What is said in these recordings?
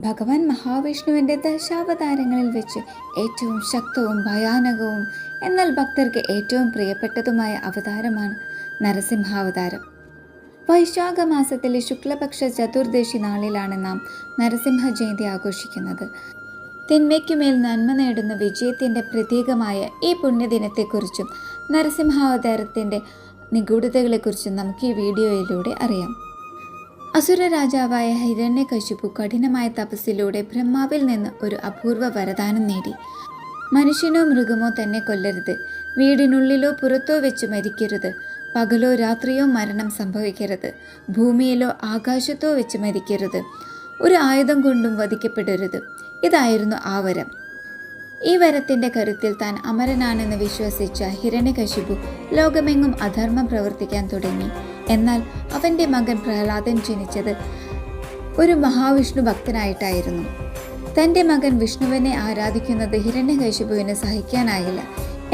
ഭഗവാൻ മഹാവിഷ്ണുവിൻ്റെ ദശാവതാരങ്ങളിൽ വെച്ച് ഏറ്റവും ശക്തവും ഭയാനകവും എന്നാൽ ഭക്തർക്ക് ഏറ്റവും പ്രിയപ്പെട്ടതുമായ അവതാരമാണ് നരസിംഹാവതാരം. വൈശാഖ മാസത്തിലെ ശുക്ലപക്ഷ ചതുർദശി നാളിലാണ് നാം നരസിംഹ ജയന്തി ആഘോഷിക്കുന്നത്. തിന്മയ്ക്കുമേൽ നന്മ നേടുന്ന വിജയത്തിൻ്റെ പ്രതീകമായ ഈ പുണ്യദിനത്തെക്കുറിച്ചും നരസിംഹാവതാരത്തിൻ്റെ നിഗൂഢതകളെക്കുറിച്ചും നമുക്ക് ഈ വീഡിയോയിലൂടെ അറിയാം. അസുര രാജാവായ ഹിരണ്യകശിപു കഠിനമായ തപസ്സിലൂടെ ബ്രഹ്മാവിൽ നിന്ന് ഒരു അപൂർവ വരദാനം നേടി. മനുഷ്യനോ മൃഗമോ തന്നെ കൊല്ലരുത്, വീടിനുള്ളിലോ പുറത്തോ വെച്ച് മരിക്കരുത്, പകലോ രാത്രിയോ മരണം സംഭവിക്കരുത്, ഭൂമിയിലോ ആകാശത്തോ വെച്ച് മരിക്കരുത്, ഒരു ആയുധം കൊണ്ടും വധിക്കപ്പെടരുത്. ഇതായിരുന്നു ആ വരം. ഈ വരത്തിൻ്റെ കരുത്തിൽ താൻ അമരനാണെന്ന് വിശ്വസിച്ച ഹിരണ്യകശിപു ലോകമെങ്ങും അധർമ്മം പ്രവർത്തിക്കാൻ തുടങ്ങി. എന്നാൽ അവൻ്റെ മകൻ പ്രഹ്ലാദൻ ജനിച്ചത് ഒരു മഹാവിഷ്ണു ഭക്തനായിട്ടായിരുന്നു. തൻ്റെ മകൻ വിഷ്ണുവിനെ ആരാധിക്കുന്നത് ഹിരണ്യകശിപുവിന് സഹിക്കാനായില്ല.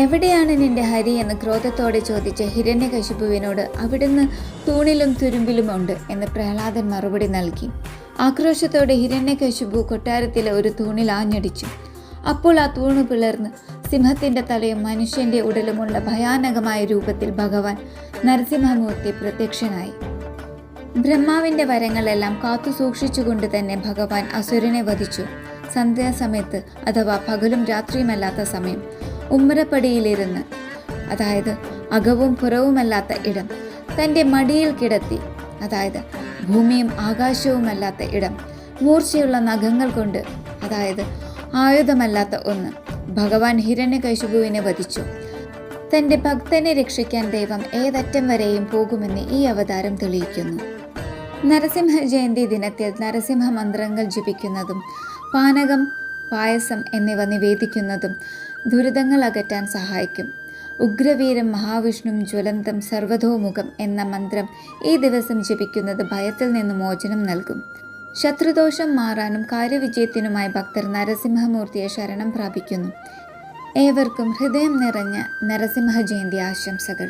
എവിടെയാണ് നിന്റെ ഹരി എന്ന് ക്രോധത്തോടെ ചോദിച്ച ഹിരണ്യകശിപുവിനോട് അവിടുന്ന് തൂണിലും തുരുമ്പിലും ഉണ്ട് എന്ന് പ്രഹ്ലാദൻ മറുപടി നൽകി. ആക്രോശത്തോടെ ഹിരണ്യകശിപു കൊട്ടാരത്തിലെ ഒരു തൂണിൽ ആഞ്ഞടിച്ചു. അപ്പോൾ ആ തൂണ് പിളർന്ന് സിംഹത്തിൻ്റെ തലയും മനുഷ്യൻ്റെ ഉടലുമുള്ള ഭയാനകമായ രൂപത്തിൽ ഭഗവാൻ നരസിംഹമൂർത്തി പ്രത്യക്ഷനായി. ബ്രഹ്മാവിൻ്റെ വരങ്ങളെല്ലാം കാത്തു സൂക്ഷിച്ചുകൊണ്ട് തന്നെ ഭഗവാൻ അസുരനെ വധിച്ചു. സന്ധ്യാസമയത്ത് അഥവാ പകലും രാത്രിയുമല്ലാത്ത സമയം ഉമ്മറപ്പടിയിലിരുന്ന്, അതായത് അകവും പുറവുമല്ലാത്ത ഇടം, തൻ്റെ മടിയിൽ കിടത്തി, അതായത് ഭൂമിയും ആകാശവുമല്ലാത്ത ഇടം, മൂർച്ചയുള്ള നഖങ്ങൾ കൊണ്ട്, അതായത് ആയുധമല്ലാത്ത ഒന്ന്, ഭഗവാൻ ഹിരണ്യകശിപുവിനെ വധിച്ചു. തൻ്റെ ഭക്തനെ രക്ഷിക്കാൻ ദൈവം ഏതറ്റം വരെയും പോകുമെന്ന് ഈ അവതാരം തെളിയിക്കുന്നു. നരസിംഹ ജയന്തി ദിനത്തിൽ നരസിംഹ മന്ത്രങ്ങൾ ജപിക്കുന്നതും പാനകം, പായസം എന്നിവ നിവേദിക്കുന്നതും ദുരിതങ്ങൾ അകറ്റാൻ സഹായിക്കും. ഉഗ്രവീരം മഹാവിഷ്ണു ജ്വലന്തം സർവതോമുഖം എന്ന മന്ത്രം ഈ ദിവസം ജപിക്കുന്നത് ഭയത്തിൽ നിന്ന് മോചനം നൽകും. ശത്രുദോഷം മാറാനും കാര്യവിജയത്തിനുമായി ഭക്തർ നരസിംഹമൂർത്തിയെ ശരണം പ്രാപിക്കുന്നു. ഏവർക്കും ഹൃദയം നിറഞ്ഞ നരസിംഹ ജയന്തി ആശംസകൾ.